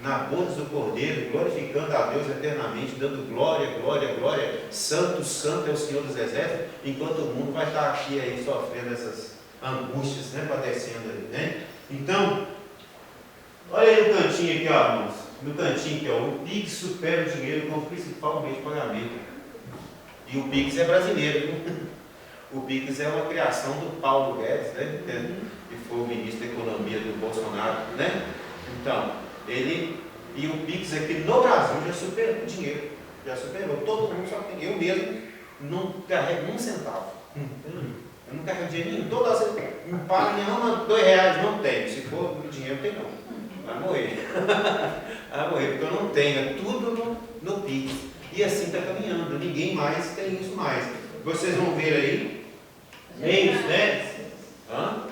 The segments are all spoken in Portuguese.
na bodas do Cordeiro, glorificando a Deus eternamente, dando glória, glória, glória, santo, santo é o Senhor dos Exércitos, enquanto o mundo vai estar aqui aí sofrendo essas angústias, né, padecendo aí, né? Então, olha aí no cantinho aqui, ó, irmãos, no cantinho aqui, ó, o Pix supera o dinheiro como principal meio de pagamento. E o Pix é brasileiro, viu? O Pix é uma criação do Paulo Guedes, né? Que foi o ministro da Economia do Bolsonaro, né? Então, e o Pix aqui no Brasil já superou o dinheiro, já superou, todo mundo só tem, eu mesmo não carrego um centavo, eu não carrego dinheiro nenhum, toda vez não pago nenhuma, R$2 não tenho, se for dinheiro não tem não, vai morrer, vai morrer, porque eu não tenho, é tudo no Pix, e assim está caminhando, ninguém mais tem isso mais, vocês vão ver aí, meios, né? Hã?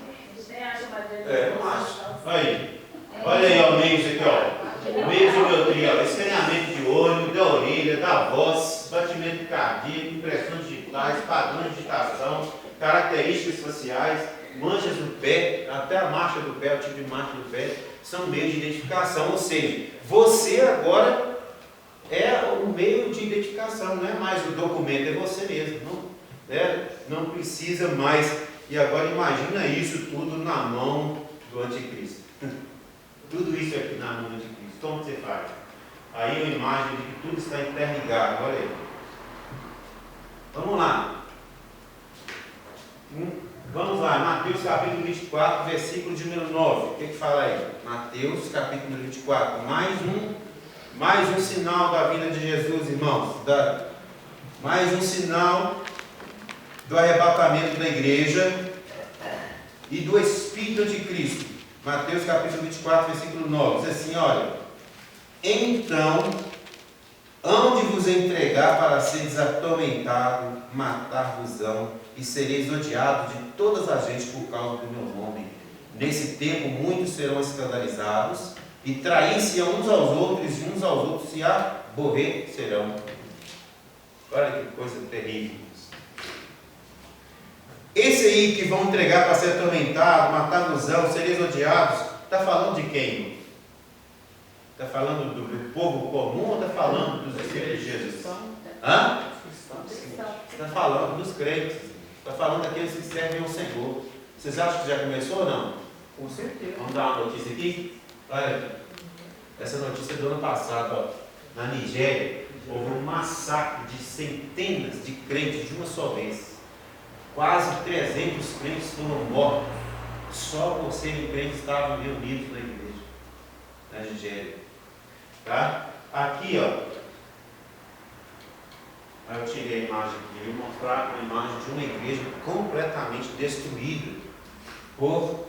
Não acho, aí. Olha aí, ó, meios aqui, ó. Meios de biometria, ó. Escaneamento de olho, da orelha, da voz, batimento cardíaco, impressões digitais, padrões de digitação, características faciais, manchas do pé, até a marcha do pé, o tipo de marcha do pé, são meios de identificação. Ou seja, você agora é o meio de identificação, não é mais o documento, é você mesmo. Não precisa mais. E agora imagina isso tudo na mão do anticristo. Tudo isso aqui na mão de Cristo. Como você faz? Aí uma imagem de que tudo está interligado. Olha aí. Vamos lá. Vamos lá. Mateus capítulo 24, versículo de número 9. O que fala aí? Mateus capítulo 24. Mais um sinal da vinda de Jesus, irmãos. Mais um sinal do arrebatamento da igreja e do Espírito de Cristo. Mateus capítulo 24, versículo 9, diz assim, olha, então, hão de vos entregar para seres atormentados, matar-vos-ão, e sereis odiados de todas as gentes por causa do meu nome. Nesse tempo, muitos serão escandalizados, e trair-se uns aos outros, e uns aos outros se aborrecerão. Olha que coisa terrível. Esse aí que vão entregar para ser atormentado, matar ilusão, sereis odiados, está falando de quem? Está falando do povo comum ou está falando dos discípulos de Jesus? Hã? Está falando dos crentes. Está falando daqueles que servem ao Senhor. Vocês acham que já começou ou não? Com certeza. Vamos dar uma notícia aqui? Olha, essa notícia do ano passado, ó, na Nigéria, houve um massacre de centenas de crentes de uma só vez. Quase 300 crentes foram mortos, só por serem crentes estavam reunidos na igreja, na Nigéria. Tá? Aqui, ó, eu tirei a imagem aqui, vou mostrar uma imagem de uma igreja completamente destruída por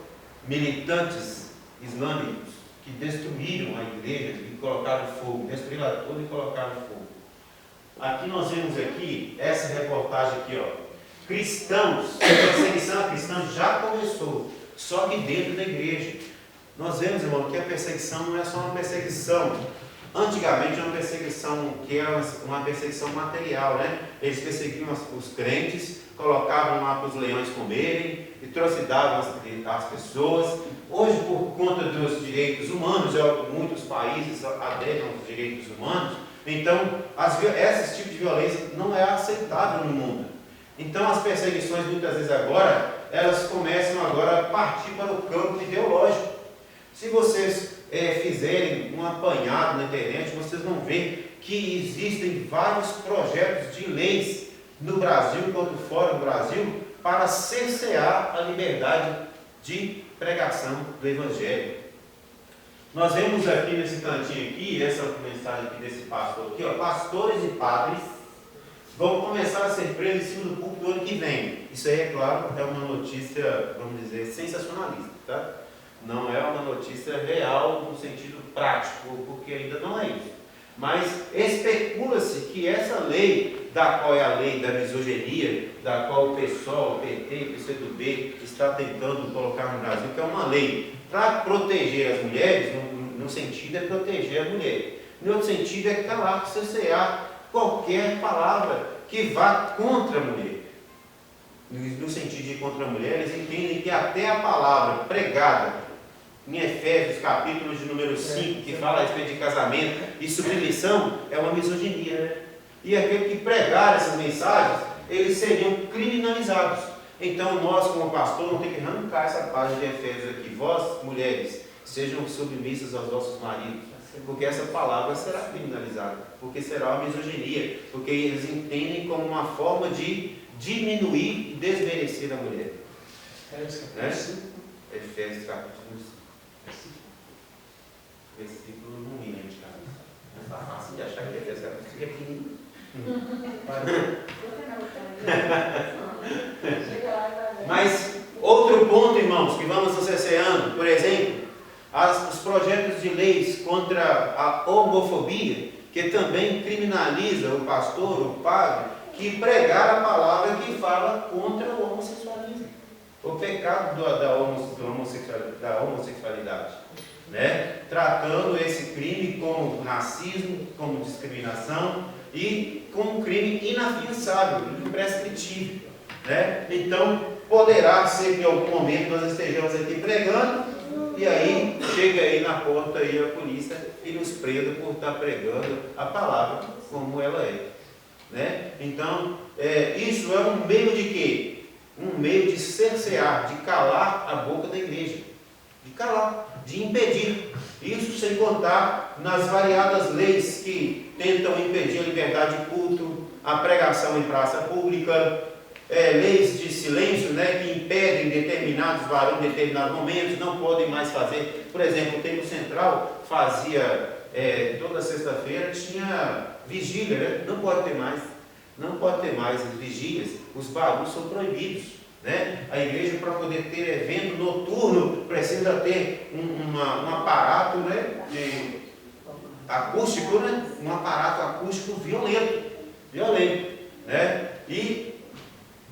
militantes islâmicos que destruíram a igreja e colocaram fogo, destruíram tudo e colocaram fogo. Aqui nós vemos aqui, essa reportagem aqui, ó. Cristãos, a perseguição a cristãos já começou, só que dentro da igreja. Nós vemos, irmão, que a perseguição não é só uma perseguição. Antigamente, uma perseguição que era uma perseguição material, né? Eles perseguiam os crentes, colocavam lá para os leões comerem e trucidavam as pessoas. Hoje, por conta dos direitos humanos, muitos países aderem aos direitos humanos, então, esse tipo de violência não é aceitável no mundo. Então as perseguições muitas vezes agora, elas começam agora a partir para o campo ideológico. Se vocês fizerem um apanhado na internet, vocês vão ver que existem vários projetos de leis no Brasil quanto fora do Brasil para cercear a liberdade de pregação do Evangelho. Nós vemos aqui nesse cantinho aqui, essa mensagem aqui desse pastor aqui, ó, pastores e padres vão começar a ser presos em cima do púlpito do ano que vem. Isso aí, é claro, é uma notícia, vamos dizer, sensacionalista, tá? Não é uma notícia real no sentido prático, porque ainda não é isso. Mas especula-se que essa lei, da qual é a lei da misoginia, da qual o PSOL, o PT e o PCdoB está tentando colocar no Brasil, que é uma lei para proteger as mulheres, no sentido é proteger a mulher. No outro sentido é calar, cercear qualquer palavra que vá contra a mulher. No sentido de contra a mulher, eles entendem que até a palavra pregada em Efésios, capítulo de número 5, que fala a respeito de casamento e submissão, é uma misoginia. E aquele que pregar essas mensagens, eles seriam criminalizados. Então nós, como pastor, vamos ter que arrancar essa página de Efésios aqui. Vós, mulheres, sejam submissas aos vossos maridos, porque essa palavra será criminalizada, porque será uma misoginia, porque eles entendem como uma forma de diminuir e desmerecer a mulher. Efésios capítulo 5. Versículo não me lembro de cabeça. Está fácil de achar que Efésios capítulo 5 é pequenininho. Mas outro ponto, irmãos, que vamos associando, por exemplo, os projetos de leis contra a homofobia, que também criminaliza o pastor, o padre, que pregar a palavra que fala contra o homossexualismo, o pecado da homossexualidade, né? Tratando esse crime como racismo, como discriminação e como crime inafiançável, imprescritível, né? Então, poderá ser que em algum momento nós estejamos aqui pregando e aí chega aí na porta aí a polícia e nos prenda por estar pregando a palavra como ela é, né? Então, isso é um meio de quê? Um meio de cercear, de calar a boca da igreja, de calar, de impedir. Isso sem contar nas variadas leis que tentam impedir a liberdade de culto, a pregação em praça pública, leis de silêncio, né, que impedem determinados varões em determinados momentos, não podem mais fazer. Por exemplo, o Templo Central fazia, toda sexta-feira tinha vigília, né? Não pode ter mais as vigílias, os barulhos são proibidos, né? A igreja, para poder ter evento noturno, precisa ter um aparato, né, acústico, né? Um aparato acústico violento, né?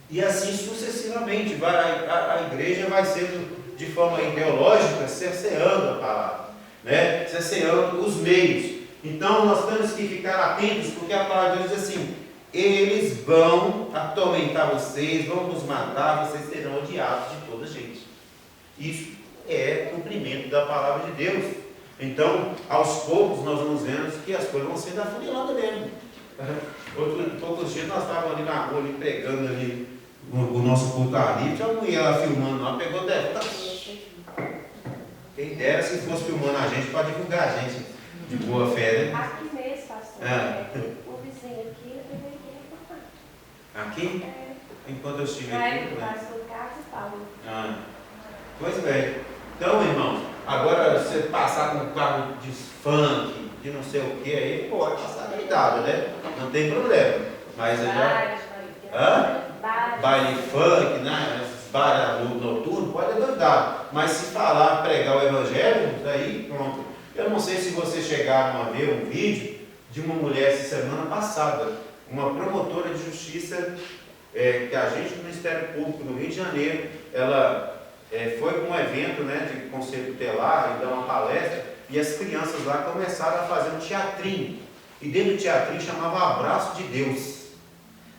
E assim sucessivamente, a igreja vai sendo de forma ideológica cerceando a palavra, né? Cerceando os meios. Então nós temos que ficar atentos, porque a palavra de Deus diz assim: eles vão atormentar vocês, vão nos matar, vocês serão odiados de toda gente. Isso é cumprimento da palavra de Deus. Então, aos poucos, nós vamos vendo que as coisas vão sendo afuniladas mesmo. Poucos dias nós estávamos ali na rua, ali pregando ali o nosso culto ali, tinha uma mulher lá filmando lá, pegou quem dera se fosse filmando a gente para divulgar a gente de boa fé, né? Aqui mesmo, pastor, o vizinho aqui, aqui? Enquanto eu estive aqui, né? Pastor Carlos e Paulo. Pois bem. Então, irmão, agora você passar com um carro de funk, de não sei o que, aí pode passar deitado, né? Não tem problema. Mas eu já... Baile funk, né? Baile noturno, pode adotar. Mas se falar, pregar o evangelho, daí pronto. Eu não sei se vocês chegaram a ver um vídeo de uma mulher essa semana passada, uma promotora de justiça, que a gente do Ministério Público no Rio de Janeiro, ela foi para um evento, né, de conselho tutelar e dar uma palestra, e as crianças lá começaram a fazer um teatrinho. E dentro do teatrinho chamava Abraço de Deus.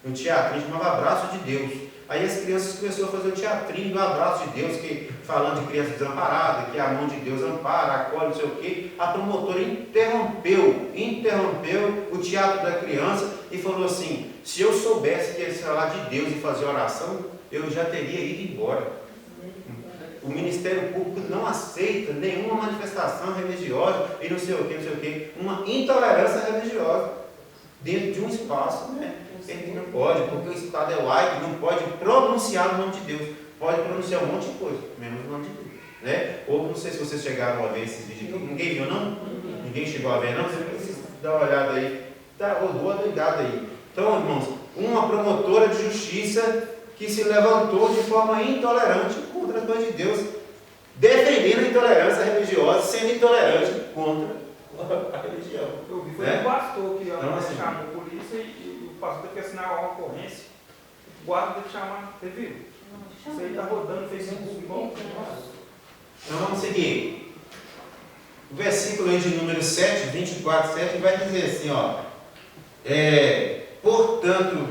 Um teatrinho chamava Abraço de Deus. Aí as crianças começaram a fazer o teatrinho do Abraço de Deus, que, falando de criança desamparada, que a mão de Deus ampara, acolhe, não sei o quê. A promotora interrompeu o teatro da criança e falou assim: se eu soubesse que eles falar de Deus e fazer oração, eu já teria ido embora. O Ministério Público não aceita nenhuma manifestação religiosa e não sei o que, uma intolerância religiosa dentro de um espaço, né? Ele não pode, porque o Estado é laico, não pode pronunciar o nome de Deus, pode pronunciar um monte de coisa, menos o nome de Deus, né? Ou não sei se vocês chegaram a ver esses vídeos aqui, ninguém viu não? Ninguém chegou a ver não? Você precisa dar uma olhada aí, rodou a doidada aí. Então, irmãos, uma promotora de justiça que se levantou de forma intolerante contra as coisas de Deus, defendendo a intolerância religiosa, sendo intolerante contra a religião. Eu vi, foi um pastor que chamou a polícia e o pastor teve que assinar uma ocorrência. O guarda teve que chamar, você viu? Isso aí está rodando no Facebook, bom. Então vamos seguir. O versículo aí de número 7, 24, 7, vai dizer assim, ó. Portanto,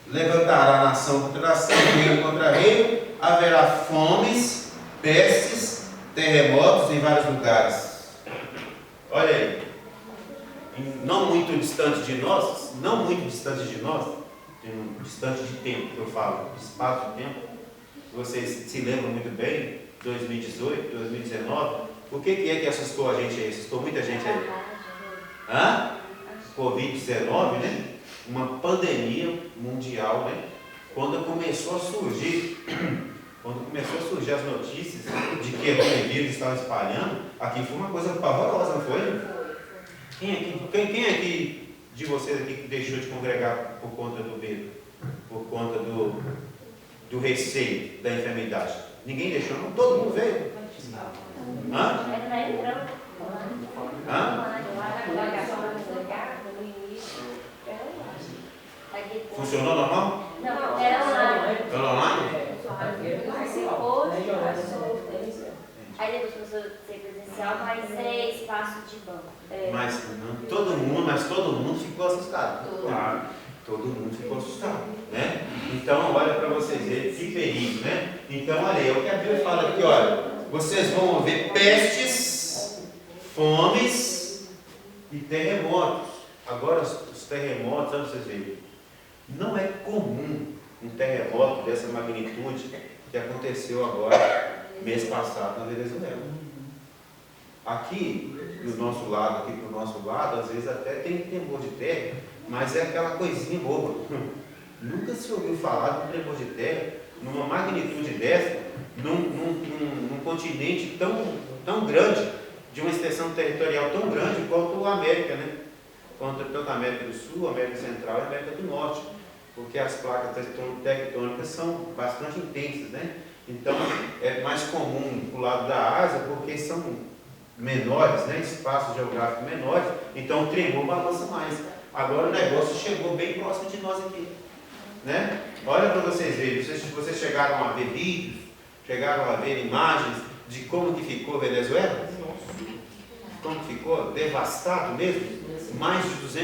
levantará nação contra nação, reino contra reino, haverá fomes, pestes, terremotos em vários lugares. Olha aí, não muito distante de nós, distante de tempo, que eu falo, espaço de tempo, vocês se lembram muito bem, 2018, 2019, o que é que assustou a gente aí? Assustou muita gente aí? Covid-19, né? Uma pandemia mundial, né? Quando começou a surgir as notícias de que o vírus estava espalhando, aqui foi uma coisa pavorosa, não foi? Quem aqui de vocês aqui que deixou de congregar por conta do medo? Por conta do receio da enfermidade? Ninguém deixou, não? Todo mundo veio? Funcionou normal? Não, era online. Era online? Aí depois começou a ser presencial, mas é espaço de banco. Mas todo mundo ficou assustado. Claro, todo mundo ficou assustado, né? Então, olha para vocês verem que perigo, né? Então, olha aí, o que a Bíblia fala aqui, olha, vocês vão ver pestes, fomes e terremotos. Agora, os terremotos, olha vocês verem, não é comum um terremoto dessa magnitude que aconteceu agora, mês passado, na Venezuela. Aqui, do nosso lado, às vezes até tem tremor de terra, mas é aquela coisinha boba. Nunca se ouviu falar de um tremor de terra numa magnitude dessa, num continente tão grande, de uma extensão territorial tão grande quanto a América, né? Tanto a América do Sul, a América Central e a América do Norte, porque as placas tectônicas são bastante intensas, né? Então é mais comum para o lado da Ásia, porque são menores, né? Espaços geográficos menores, então o tremor balança mais. Agora o negócio chegou bem próximo de nós aqui, né? Olha para vocês verem, vocês chegaram a ver vídeos, chegaram a ver imagens de como que ficou Venezuela? Como ficou? Devastado mesmo? Mais de 200